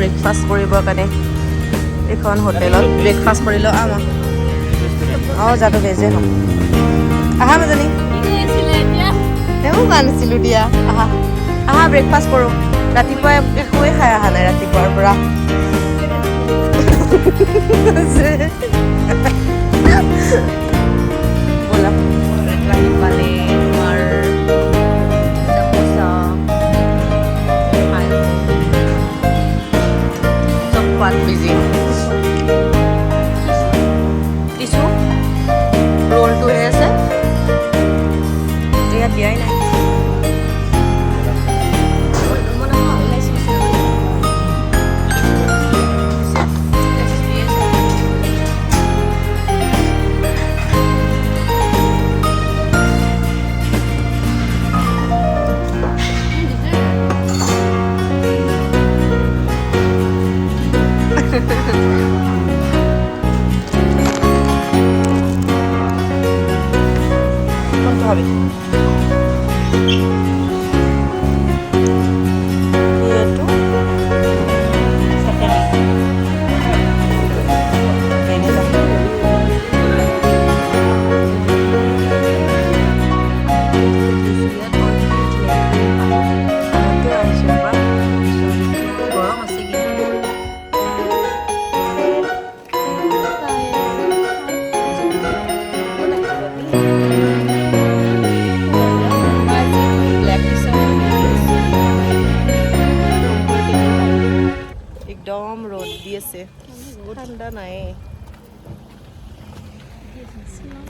Breakfast কৰিবৰ কাৰণে এখন হোটেলত ব্ৰেকফাষ্ট কৰিলোঁ যাতো ভেজে হম আহা মাজনী তেওঁ কোৱা নাছিলোঁ দিয়া আহা ব্ৰেকফাষ্ট কৰোঁ ৰাতিপুৱা একোৱে খাই অহা নাই ৰাতিপুৱাৰ পৰা ব'লা লাহি পালে তোমাৰ চামোচা চব পাত বিজি টিচু ৰোলটোহে আছে ইয়াত দিয়াই নাই একদম ৰ'দ দি আছে ঠাণ্ডা নাই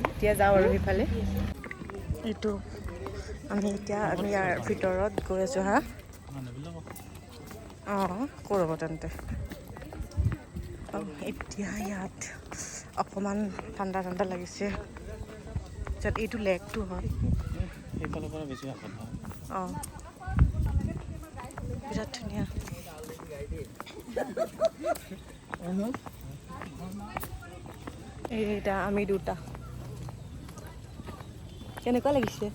এতিয়া যাওঁ আৰু সিফালে এইটো আমি ইয়াৰ ভিতৰত গৈ আছোঁ হা কৰিব তেন্তে এতিয়া ইয়াত অকণমান ঠাণ্ডা লাগিছে য'ত এইটো লেকটো হয় বিৰাট ধুনীয়া এইটা আমি দুটা কেনেকুৱা লাগিছে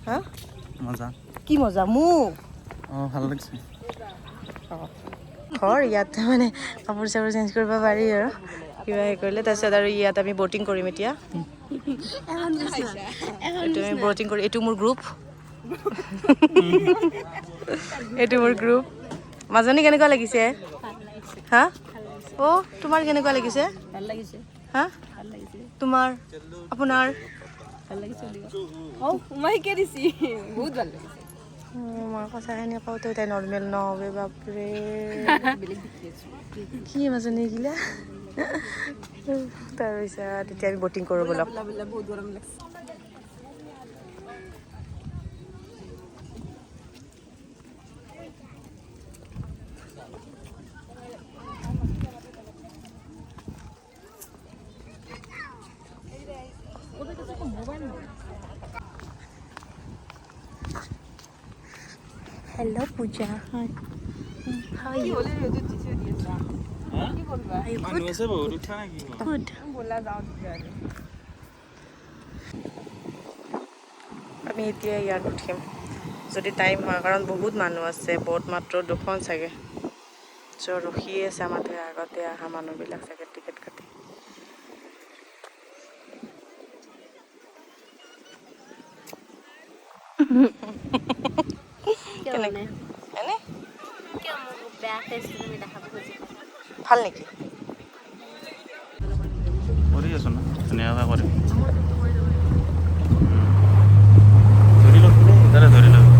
হা মজা কি মজা মোক ভাল লাগিছে ঘৰ ইয়াত মানে কাপোৰ চাপোৰ চেঞ্জ কৰিব পাৰি আৰু কিবা কৰিলে তাৰপিছত আৰু ইয়াত আমি ব'টিং কৰিম এতিয়া এইটো আমি ব'টিং কৰি এইটো মোৰ গ্ৰুপ মাজনী কেনেকুৱা লাগিছে হা তোমাৰ কেনেকুৱা লাগিছে ভাল লাগিছে হা ভাল লাগিছে তোমাৰ আপোনাৰ ভাল লাগিছে মাইকে দিছি বহুত ভাল লাগিছে মাৰ কথাখিনি কওঁতে তাই নৰ্মেল নহ'বে বাপৰে কি মাজনী গিলা তাৰপিছত এতিয়া আমি ব'টিং কৰোঁ ব'লক বহুত গৰম লাগিছে Hello, Pooja. Hi. How are you? Are you good? Good. আমি এতিয়া ইয়াত উঠিম যদি টাইম হয় কাৰণ বহুত মানুহ আছে বহুত মাত্ৰ দুখন চাগে চ' ৰখিয়ে আছে আমাতে আগতে অহা মানুহবিলাক চাগে টিকেট কাটি ভাল নেকি কৰি আছো না ধুনীয়াকৈ কৰিম ধৰি লওক তাৰে ধৰি লওক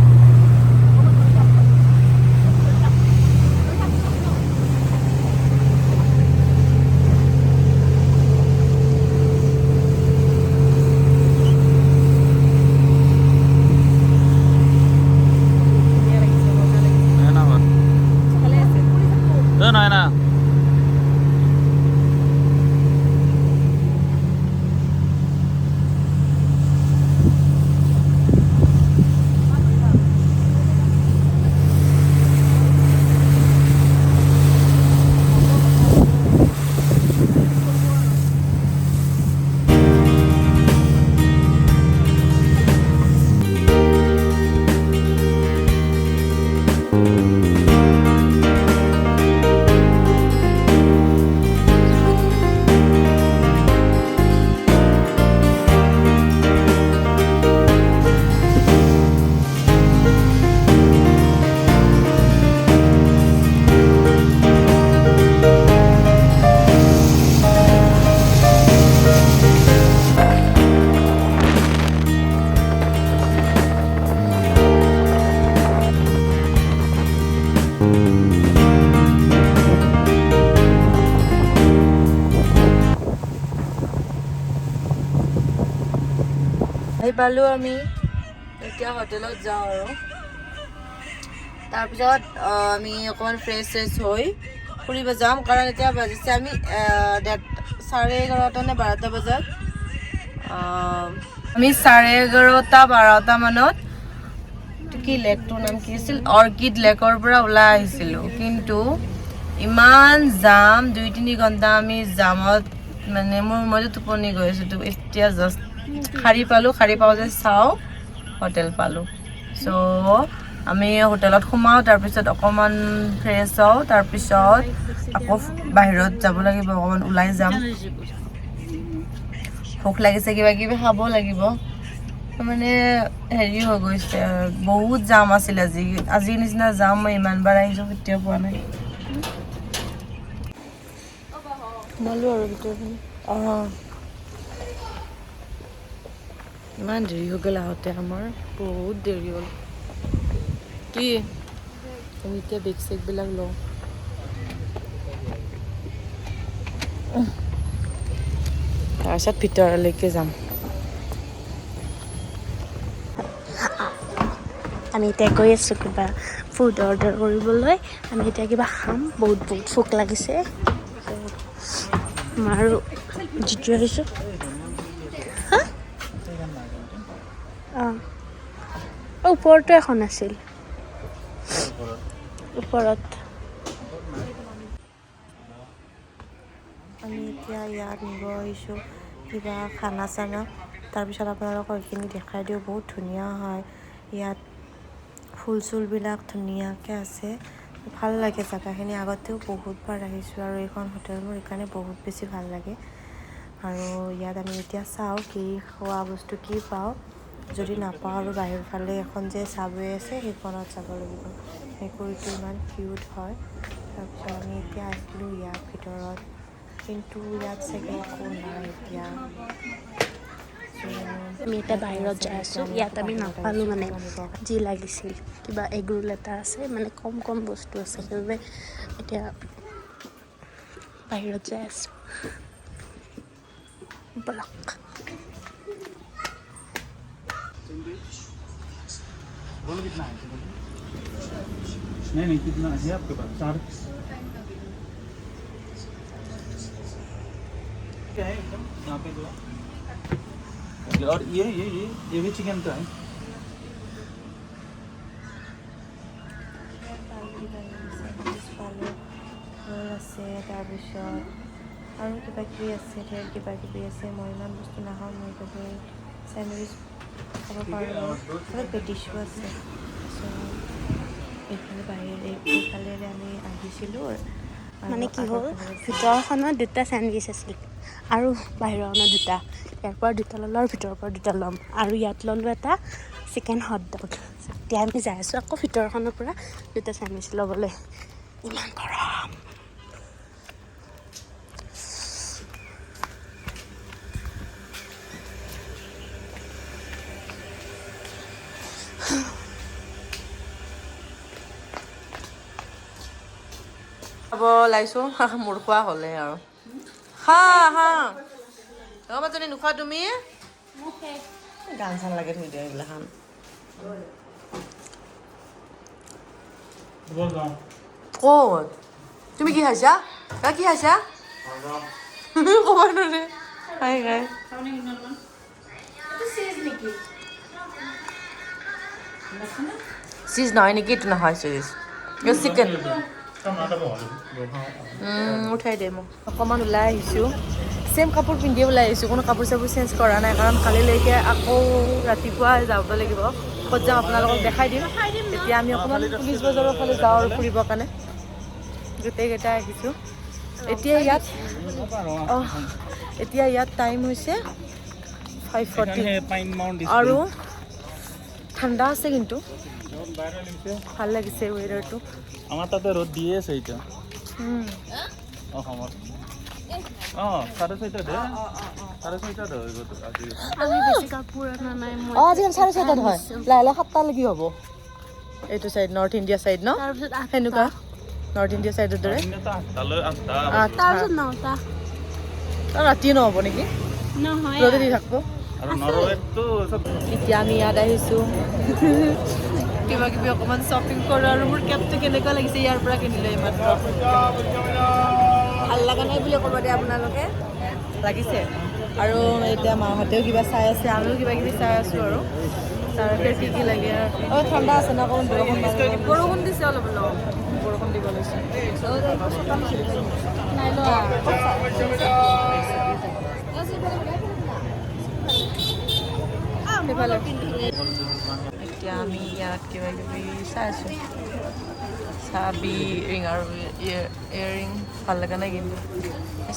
পালোঁ আমি এতিয়া হোটেলত যাওঁ আৰু তাৰপিছত আমি অকণমান ফ্ৰেছ হৈ ফুৰিব যাম কাৰণ এতিয়া বাজিছে আমি 11:30 নে 12টা বজাত আমি 11:30-12টা মানত কি লেকটোৰ নাম কি আছিল অৰ্কিড লেকৰ পৰা ওলাই আহিছিলোঁ কিন্তু ইমান জাম 2-3 ঘণ্টা আমি জামত মানে মইতো টোপনি গৈ আছোঁ এতিয়া জাষ্ট শাৰী পাওঁ যে চাওঁ হোটেল পালোঁ চ' আমি হোটেলত সোমাওঁ তাৰপিছত অকণমান ফ্ৰেছ হওঁ তাৰপিছত আকৌ বাহিৰত যাব লাগিব অকণমান ওলাই যাম ভোক লাগিছে কিবা কিবি খাব লাগিব মানে হেৰি হৈ গৈছে বহুত জাম আছিল আজিৰ নিচিনা জাম মই ইমানবাৰ আহিছোঁ কেতিয়াও পোৱা নাই সোমালোঁ আৰু ভিতৰখিনি ইমান দেৰি হৈ গ'ল আহোঁতে আমাৰ বহুত দেৰি হ'ল কি আমি এতিয়া বেগ চেগবিলাক লওঁ তাৰপিছত ভিতৰলৈকে যাম আমি এতিয়া গৈ আছোঁ কিবা ফুড অৰ্ডাৰ কৰিবলৈ আমি এতিয়া কিবা খাম বহুত ভোক লাগিছে আৰু যিটো আহিছোঁ ওপৰতো এখন আছিল ওপৰত আমি এতিয়া ইয়াত নিব আহিছোঁ কিবা খানা চানা তাৰপিছত আপোনালোকক এইখিনি দেখাই দিওঁ বহুত ধুনীয়া হয় ইয়াত ফুল চুলবিলাক ধুনীয়াকৈ আছে ভাল লাগে জেগাখিনি আগতেও বহুতবাৰ আহিছোঁ আৰু এইখন হোটেল মোৰ সেইকাৰণে বহুত বেছি ভাল লাগে আৰু ইয়াত আমি এতিয়া চাওঁ কি খোৱা বস্তু কি পাওঁ যদি নাপাওঁ আৰু বাহিৰৰ ফালে এখন যে চাবৱে আছে সেইখনত যাব লাগিব মেকুৰীটো ইমান কিউট হয় তাৰপিছত আমি এতিয়া আহিলোঁ ইয়াৰ ভিতৰত কিন্তু ইয়াত চাগে একো নাই এতিয়া আমি এতিয়া বাহিৰত যাই আছোঁ ইয়াত আমি নাপালোঁ মানে যি লাগিছিল কিবা এগ ৰোল এটা আছে মানে কম বস্তু আছে সেইবাবে এতিয়া বাহিৰত যাই আছোঁ বলক बोलो कितना है नहीं कितना है आपके पास 4 क्या है एकदम यहाँ पे दो और ये भी चिकन का है আছে তাৰপিছত আৰু কিবা কিবি আছে ঢেৰ কিবা কিবি আছে মই ইমান বস্তু নাখাওঁ মই গৈ চেণ্ডউইচ খাব পাৰোঁ চব পেটিছো আছে এইফালেৰে আমি আহিছিলোঁ মানে কি হ'ল ভিতৰখনত 2টা চেণ্ডউইচ আছিল আৰু বাহিৰখনত 2টা ইয়াৰ পৰা 2টা ল'লোঁ আৰু ভিতৰৰ পৰা 2টা ল'ম আৰু ইয়াত ল'লোঁ এটা চিকেন হট ডগ এতিয়া আমি যাই আছোঁ আকৌ ভিতৰখনৰ পৰা 2টা চেণ্ডউইচ ল'বলৈ ইমান গৰম খাব লাইছোঁ মোৰ খোৱা হ'লে আৰু হা মাজনী নোখোৱা তুমি গান চান লাগে থৈ দিয়া এইগিলাখান ক'ত তুমি কি খাইছা কি খাইছা ক'ব নোৱাৰে খাই চিজ নহয় নেকি এইটো নহয় চিজ চিকেন উঠাই দে মোক অকণমান ওলাই আহিছোঁ ছেম কাপোৰ পিন্ধি ওলাই আহিছোঁ কোনো কাপোৰ চাপোৰ চেঞ্জ কৰা নাই কাৰণ কালিলৈকে আকৌ ৰাতিপুৱা যাব লাগিব ক'ত যাম আপোনালোকক দেখাই দিম তেতিয়া আমি অকণমান পুলিচ বজাৰৰ ফালে যাওঁ আৰু ফুৰিবৰ কাৰণে গোটেইকেইটা আহিছোঁ এতিয়া ইয়াত টাইম হৈছে 5:40 আৰু ঠাণ্ডা আছে কিন্তু ভাল লাগিছে ৱেডাৰটো আমার তাতে রোদ দিয়ে আছে এটা অসমত 6:30 দে 6:30 হৈ গ'ল আজি আমি বেছি কাপোৰ আনা নাই আজিকালি 6:30 হয় লাহে লাহে 7টালৈকে হ'ব এইটো চাইড নৰ্থ ইণ্ডিয়া চাইড ন তাৰপিছত সেনেকুৱা নৰ্থ ইণ্ডিয়া চাইডৰ দৰে তাৰপিছত 9টা ৰাতিয়ে নহ'ব নেকি নহয় ৰ'দে দি থাকিব আৰু নৰৱেততো চব এতিয়া আমি ইয়াত আহিছোঁ কিবা কিবি অকণমান শ্বপিং কৰোঁ আৰু মোৰ কেবটো কেনেকুৱা লাগিছে ইয়াৰ পৰা কিনিলোঁ এইমাত্ৰ ভাল লগা নাই বুলি ক'ব দে আপোনালোকে লাগিছে আৰু এতিয়া মাহঁতেও কিবা চাই আছে আমিও কিবা কিবি চাই আছোঁ আৰু তাৰপিছত কি কি লাগে অঁ ঠাণ্ডা আছে ন অকণমান বৰষুণ দিছে অলপ অলপ বৰষুণ দিব লৈছে নাই লোৱা সেইফালে এতিয়া আমি ইয়াত কিবা কিবি চাই আছোঁ চাবি ৰিং আৰু ইয়েৰিং ভাল লগা নাই কিন্তু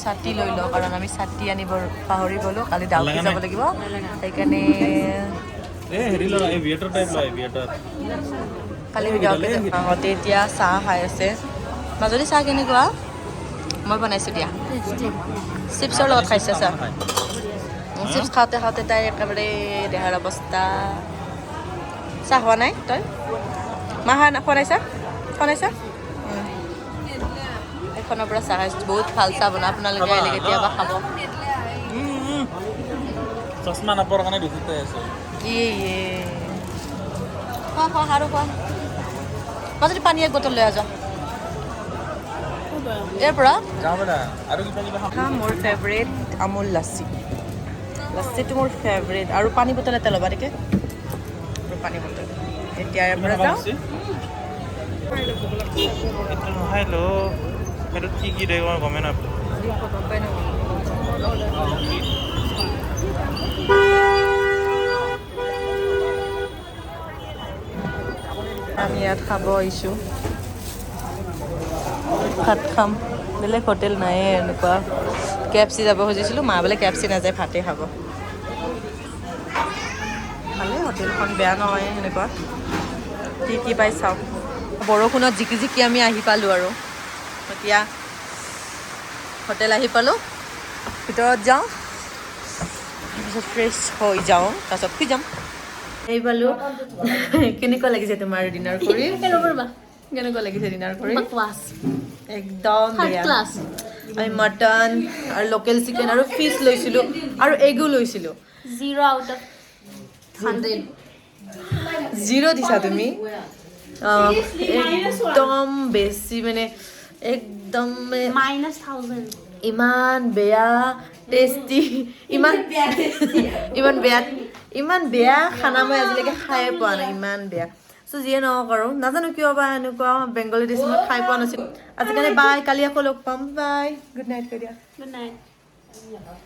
ছাতি লৈ লওঁ কাৰণ আমি ছাতি আনিব পাহৰি গ'লোঁ কালি ডাউকি যাব লাগিব সেইকাৰণে হেৰি লোৱা এভিয়েটৰ টাইপ লোৱা এভিয়েটৰ কালি ডাউকি মাহঁতে এতিয়া চাহ খাই আছে মাজুলী চাহ কেনেকুৱা মই বনাইছোঁ দিয়া চিপছৰ লগত খাইছে চাহ চিপছ খাওঁতে খাওঁতে তাই একেবাৰে দেহাৰ অৱস্থা চাহ খোৱা নাই তই মা খোৱা নাই চাহ এখনৰ পৰা চাহ খাইছোঁ বহুত ভাল চাহ বনাই আপোনালোকে আহিলে কেতিয়াবা খাব চশমা নাপাৰ কাৰণে দুখিত হৈ আছে খোৱা আৰু খোৱা মই যদি পানী এক বটল লৈ আহ ইয়াৰ পৰা আৰু কিবা কিবা মোৰ ফেভৰেট আমুল লাচ্চিটো মোৰ ফেভৰেট আৰু পানী বটল এটা ল'বা দেই পানী বটল এতিয়া ইয়াৰ পৰা যাওঁ হেল্ল' সেইটোত কি কি দেই মই গমেই নাপাওঁ আমি ইয়াত খাব আহিছোঁ ভাত খাম বেলেগ হোটেল নাই এনেকুৱা KFC যাব খুজিছিলোঁ মা বোলে KFC নাযায় ভাতেই খাব ভালেই হোটেলখন বেয়া নহয় সেনেকুৱা কি পাই চাওঁ বৰষুণত জিকি জিকি আমি আহি পালোঁ আৰু এতিয়া হোটেল আহি পালোঁ ভিতৰত যাওঁ তাৰপিছত ফ্ৰেছ হৈ যাওঁ তাৰপিছত শুই যাম আহি পালোঁ কেনেকুৱা লাগিছে তোমাৰ ডিনাৰ কৰি কেনেকুৱা লাগিছে ডিনাৰ কৰি একদম বেয়া আমি মটন আৰু লোকেল চিকেন আৰু ফিছ লৈছিলোঁ আৰু এগো লৈছিলোঁ 0 out of 100 0 দিছা তুমি একদম বেছি মানে একদম -1000 ইমান বেয়া টেষ্টি ইমান বেয়া খানা মই আজিলৈকে খাই পোৱা নাই ইমান বেয়া যিয়ে নহওক আৰু নাজানো কিয় বা এনেকুৱা বেংগলী ডিছ মই খাই পোৱা নাছিলোঁ আজিকালি বাই কালি আকৌ লগ পাম বাই গুড নাইট কৈ দিয়া Good night.